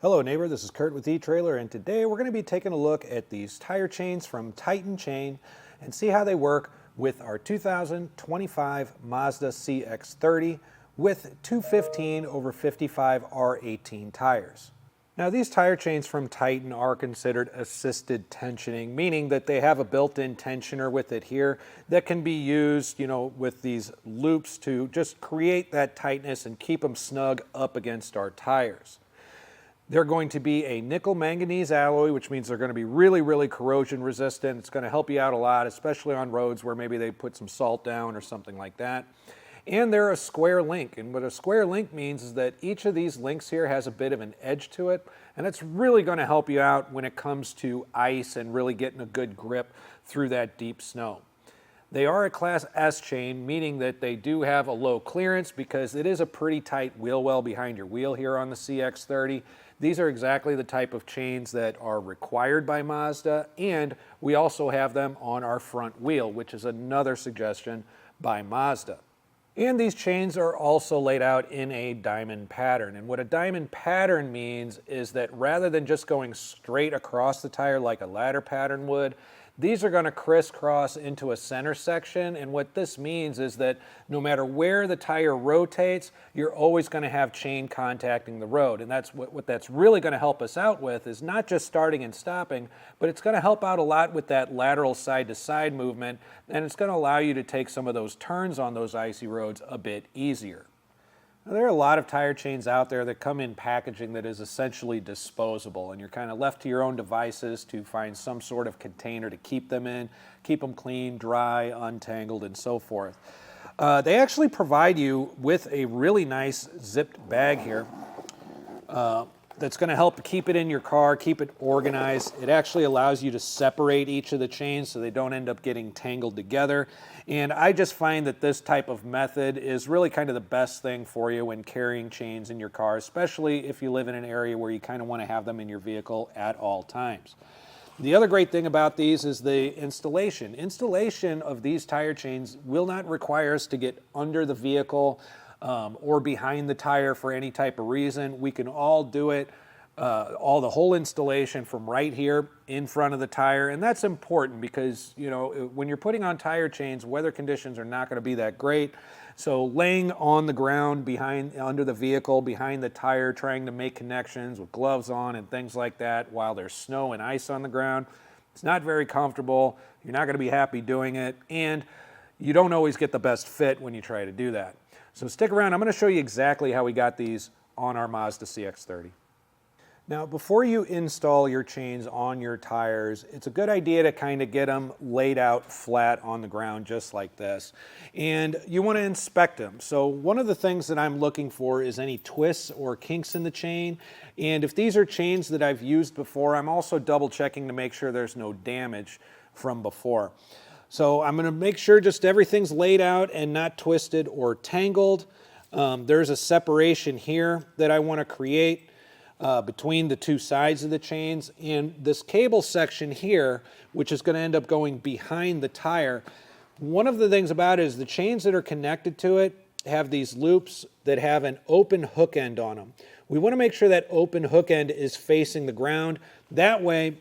Hello neighbor, this is Curt with etrailer, and today we're going to be taking a look at these tire chains from Titan Chain and see how they work with our 2025 Mazda CX-30 with 215/55 R18 tires. Now these tire chains from Titan are considered assisted tensioning, meaning that they have a built-in tensioner with it here that can be used, with these loops to just create that tightness and keep them snug up against our tires. They're going to be a nickel manganese alloy, which means they're going to be really corrosion resistant. It's going to help you out a lot, especially on roads where maybe they put some salt down or something like that. And they're a square link. And what a square link means is that each of these links here has a bit of an edge to it. And it's really going to help you out when it comes to ice and really getting a good grip through that deep snow. They are a Class S chain, meaning that they do have a low clearance because it is a pretty tight wheel well behind your wheel here on the CX-30. These are exactly the type of chains that are required by Mazda, and we also have them on our front wheel, which is another suggestion by Mazda. And these chains are also laid out in a diamond pattern. And what a diamond pattern means is that rather than just going straight across the tire like a ladder pattern would, these are going to crisscross into a center section, and what this means is that no matter where the tire rotates, you're always going to have chain contacting the road. And that's what that's really going to help us out with is not just starting and stopping, but it's going to help out a lot with that lateral side-to-side movement, and it's going to allow you to take some of those turns on those icy roads a bit easier. Now, there are a lot of tire chains out there that come in packaging that is essentially disposable, and you're kind of left to your own devices to find some sort of container to keep them in, keep them clean, dry, untangled, and so forth. They actually provide you with a really nice zipped bag here that's going to help keep it in your car, keep it organized. It actually allows you to separate each of the chains so they don't end up getting tangled together. And I just find that this type of method is really kind of the best thing for you when carrying chains in your car, especially if you live in an area where you kind of want to have them in your vehicle at all times. The other great thing about these is the installation. Installation of these tire chains will not require us to get under the vehicle or behind the tire for any type of reason. We can all do it, the whole installation from right here in front of the tire. And that's important because, when you're putting on tire chains, weather conditions are not going to be that great. So laying on the ground under the vehicle, behind the tire, trying to make connections with gloves on and things like that while there's snow and ice on the ground, it's not very comfortable. You're not going to be happy doing it. And you don't always get the best fit when you try to do that. So stick around. I'm going to show you exactly how we got these on our Mazda CX-30. Now, before you install your chains on your tires, it's a good idea to kind of get them laid out flat on the ground just like this. And you want to inspect them. So one of the things that I'm looking for is any twists or kinks in the chain. And if these are chains that I've used before, I'm also double checking to make sure there's no damage from before. So I'm going to make sure just everything's laid out and not twisted or tangled. There's a separation here that I want to create between the two sides of the chains. And this cable section here, which is going to end up going behind the tire, one of the things about it is the chains that are connected to it have these loops that have an open hook end on them. We want to make sure that open hook end is facing the ground. That way,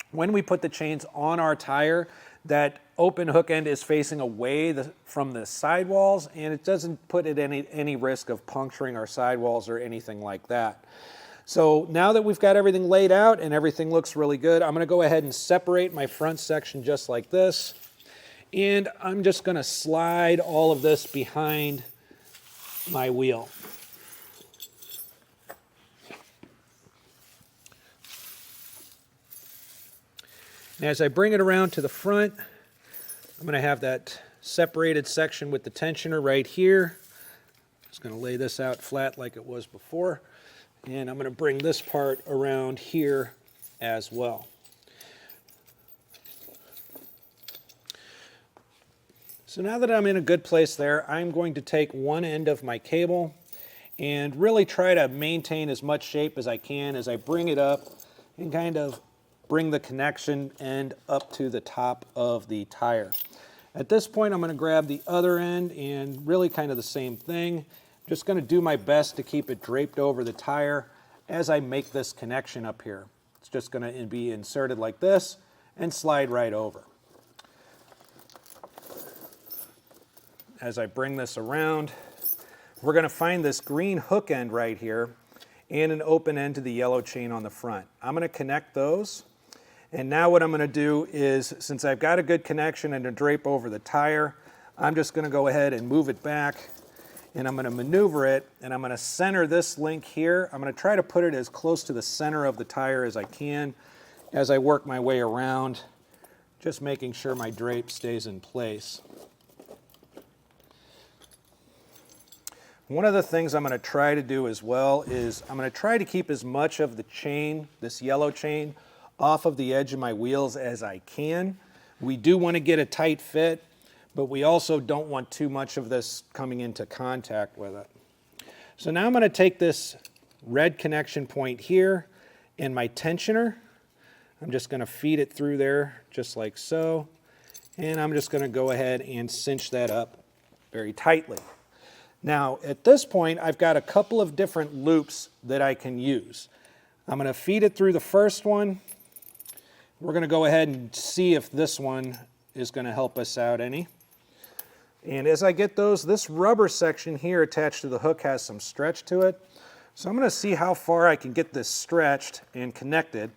when we put the chains on our tire, that open hook end is facing away from the sidewalls, and it doesn't put it any risk of puncturing our sidewalls or anything like that. So now that we've got everything laid out and everything looks really good, I'm going to go ahead and separate my front section just like this. And I'm just going to slide all of this behind my wheel. And as I bring it around to the front, I'm going to have that separated section with the tensioner right here. Just going to lay this out flat like it was before. And I'm going to bring this part around here as well. So now that I'm in a good place there, I'm going to take one end of my cable and really try to maintain as much shape as I can as I bring it up and kind of bring the connection end up to the top of the tire. At this point, I'm going to grab the other end and really kind of the same thing. I'm just going to do my best to keep it draped over the tire as I make this connection up here. It's just going to be inserted like this and slide right over. As I bring this around, we're going to find this green hook end right here and an open end to the yellow chain on the front. I'm going to connect those. And now what I'm going to do is, since I've got a good connection and to drape over the tire, I'm just going to go ahead and move it back, and I'm going to maneuver it, and I'm going to center this link here. I'm going to try to put it as close to the center of the tire as I can as I work my way around, just making sure my drape stays in place. One of the things I'm going to try to do as well is I'm going to try to keep as much of the chain, this yellow chain, off of the edge of my wheels as I can. We do want to get a tight fit, but we also don't want too much of this coming into contact with it. So now I'm going to take this red connection point here and my tensioner. I'm just going to feed it through there just like so. And I'm just going to go ahead and cinch that up very tightly. Now at this point I've got a couple of different loops that I can use. I'm going to feed it through the first one. We're going to go ahead and see if this one is going to help us out any. And as I get those, this rubber section here attached to the hook has some stretch to it. So I'm going to see how far I can get this stretched and connected.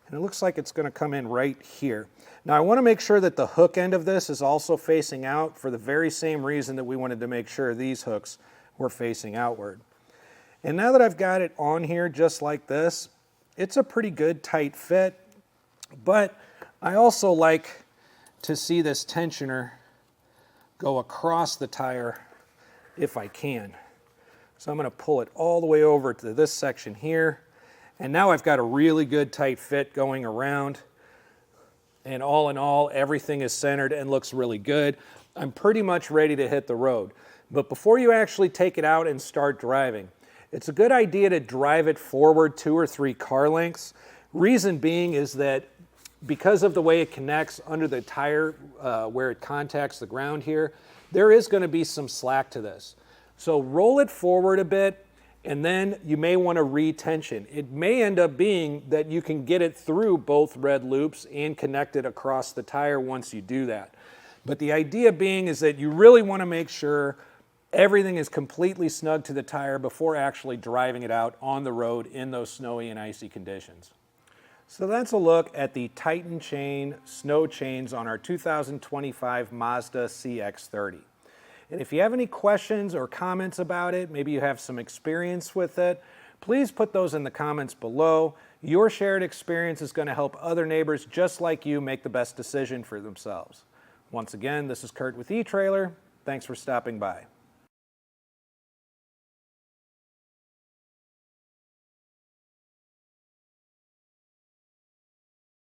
And it looks like it's going to come in right here. Now I want to make sure that the hook end of this is also facing out for the very same reason that we wanted to make sure these hooks were facing outward. And now that I've got it on here just like this, it's a pretty good tight fit. But I also like to see this tensioner go across the tire if I can. So I'm going to pull it all the way over to this section here. And now I've got a really good tight fit going around. And all in all, everything is centered and looks really good. I'm pretty much ready to hit the road. But before you actually take it out and start driving, it's a good idea to drive it forward 2 or 3 car lengths. Reason being is that because of the way it connects under the tire where it contacts the ground here, there is going to be some slack to this. So roll it forward a bit, and then you may want to re-tension. It may end up being that you can get it through both red loops and connect it across the tire once you do that. But the idea being is that you really want to make sure everything is completely snug to the tire before actually driving it out on the road in those snowy and icy conditions. So that's a look at the Tighten chain snow chains on our 2025 Mazda CX-30. And if you have any questions or comments about it, maybe you have some experience with it, please put those in the comments below. Your shared experience is going to help other neighbors just like you make the best decision for themselves. Once again, this is Curt with eTrailer. Thanks for stopping by.